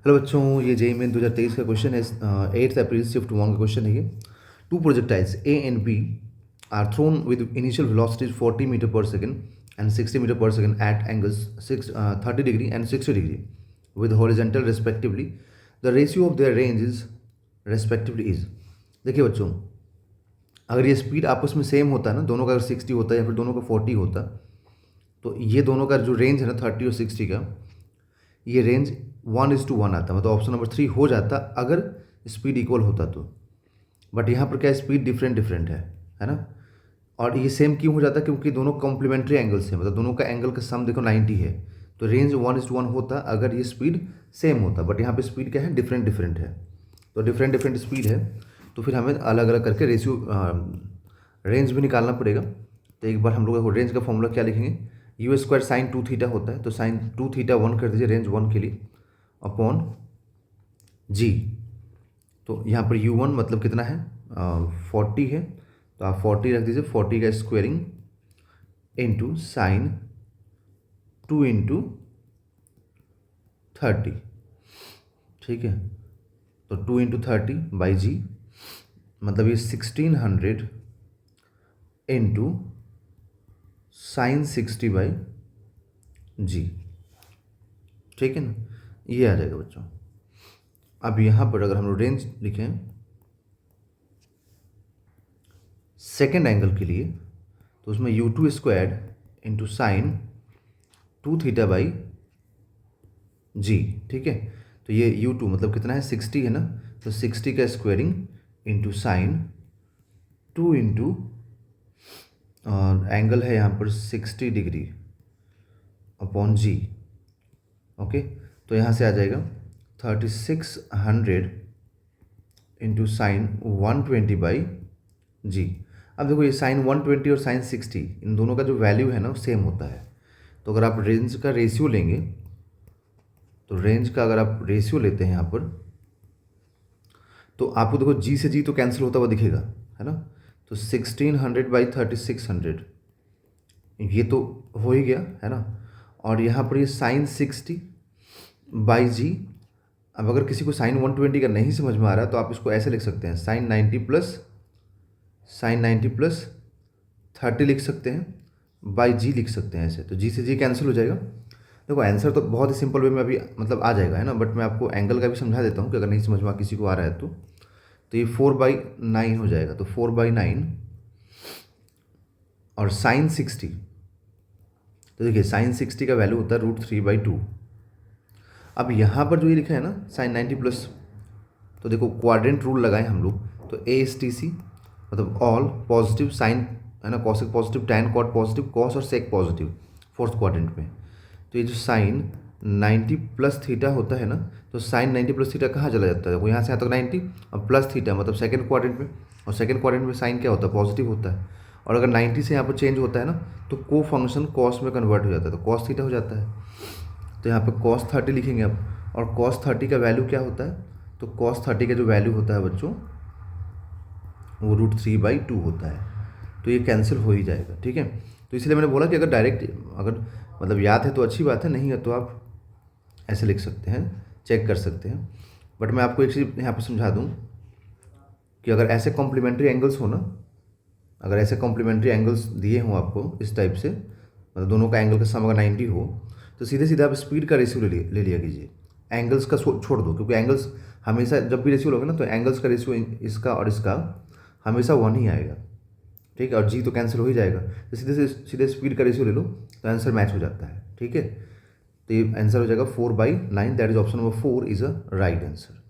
Hello बच्चों, ये JEE main 2023 का क्वेश्चन है। 8 अप्रैल शिफ्ट 1 का क्वेश्चन है ये। Two projectiles A and B are thrown with initial velocities 40 metre per second and 60 metre per second at angles 30 degree and 60 degree with horizontal respectively. The ratio of their range is respectively is. देखिए बच्चों, अगर ये speed आपस में same होता है ना, दोनों का अगर 60 होता है या फिर दोनों का 40 होता, तो ये दोनों का जो रेंज है ना 30 और 60 का, ये रेंज 1:1 आता, मतलब ऑप्शन नंबर 3 हो जाता अगर स्पीड इक्वल होता तो। बट यहाँ पर क्या स्पीड डिफरेंट डिफरेंट है ना। और ये सेम क्यों हो जाता, क्योंकि दोनों कॉम्प्लीमेंट्री एंगल्स हैं, मतलब दोनों का एंगल का सम देखो 90 है, तो रेंज 1:1 होता अगर ये स्पीड सेम होता। बट यहाँ पे स्पीड क्या है, डिफरेंट डिफरेंट है, तो डिफरेंट डिफरेंट स्पीड है, तो फिर हमें अलग अलग करके रेशियो रेंज भी निकालना पड़ेगा। तो एक बार हम लोग रेंज का फॉर्मूला क्या लिखेंगे, u² साइन 2 थीटा होता है, तो साइन 2 थीटा 1 कर दीजिए रेंज 1 के लिए अपॉन जी। तो यहाँ पर u1 मतलब कितना है, 40 है, तो आप 40 रख दीजिए, 40 का स्क्वेयरिंग इंटू साइन 2 इंटू 30, ठीक है। तो 2 इंटू 30 बाई जी, मतलब ये 1600 इंटू साइन 60 बाई जी, ठीक है ना, ये आ जाएगा बच्चों। अब यहाँ पर अगर हम लोग रेंज लिखें सेकेंड एंगल के लिए, तो उसमें u² into sine 2 theta by g, ठीक है। तो ये u2 मतलब कितना है, 60 है ना, तो 60 का squaring into sine 2 into angle है यहाँ पर 60 डिग्री अपॉन जी, ओके। तो यहाँ से आ जाएगा 3600 इंटू साइन 120 बाई जी। अब देखो ये साइन 120 और साइन 60 इन दोनों का जो वैल्यू है ना वो सेम होता है। तो अगर आप रेंज का रेशियो लेंगे, तो रेंज का अगर आप रेशियो लेते हैं यहाँ पर, तो आपको देखो जी से जी तो कैंसिल होता हुआ दिखेगा, है ना। तो 1600 बाई 3600 ये तो हो ही गया, है ना। और यहाँ पर ये साइन 60 बाई जी। अब अगर किसी को साइन 120 का नहीं समझ में आ रहा, तो आप इसको ऐसे लिख सकते हैं, साइन 90 प्लस 30 लिख सकते हैं, बाई जी लिख सकते हैं ऐसे, तो जी से जी कैंसिल हो जाएगा। देखो आंसर तो बहुत ही सिंपल वे में अभी मतलब आ जाएगा, है ना। बट मैं आपको एंगल का भी समझा देता हूँ कि अगर नहीं समझ में किसी को आ रहा है तो ये 4/9 हो जाएगा, तो 4/9 और साइन 60, तो देखिए साइन 60 का वैल्यू होता है √3/2। अब यहाँ पर जो ये लिखा है ना साइन 90 प्लस, तो देखो क्वाड्रेंट रूल लगाएं हम लोग, तो ASTC मतलब ऑल पॉजिटिव साइन, है ना, cosec positive, tan cot positive, cos और सेक पॉजिटिव फोर्थ क्वाड्रेंट में। तो ये जो साइन 90 प्लस थीटा होता है ना, तो साइन 90 प्लस थीटा कहाँ चला जाता है, वो यहाँ से आता है 90 और प्लस थीटा मतलब सेकेंड क्वाड्रेंट में, और सेकेंड क्वाड्रेंट में साइन क्या होता है, पॉजिटिव होता है। और अगर 90 से यहाँ पर चेंज होता है ना, तो को फंक्शन कॉस में कन्वर्ट हो जाता है, तो कॉस थीटा हो जाता है। तो यहाँ पर cos 30 लिखेंगे आप, और cos 30 का वैल्यू क्या होता है, तो cos 30 का जो वैल्यू होता है बच्चों वो √3/2 होता है, तो ये कैंसिल हो ही जाएगा, ठीक है। तो इसलिए मैंने बोला कि अगर डायरेक्ट अगर मतलब याद है तो अच्छी बात है, नहीं है तो आप ऐसे लिख सकते हैं, चेक कर सकते हैं। बट मैं आपको एक चीज़ यहाँ पर समझा दूँ कि अगर ऐसे कॉम्प्लीमेंट्री एंगल्स हो ना, अगर ऐसे कॉम्प्लीमेंट्री एंगल्स दिए हों आपको इस टाइप से, मतलब दोनों का एंगल का सम अगर 90 हो, तो सीधे सीधे आप स्पीड का रेशियो ले लिया कीजिए, एंगल्स का छोड़ दो, क्योंकि एंगल्स हमेशा जब भी रेशियो लोगे ना, तो एंगल्स का रेशियो इसका और इसका हमेशा 1 ही आएगा, ठीक है। और जी तो कैंसिल हो ही जाएगा, तो सीधे स्पीड का रेशियो ले लो, तो आंसर मैच हो जाता है, ठीक है। तो ये आंसर हो जाएगा 4/9, that is option number 4 is a right answer.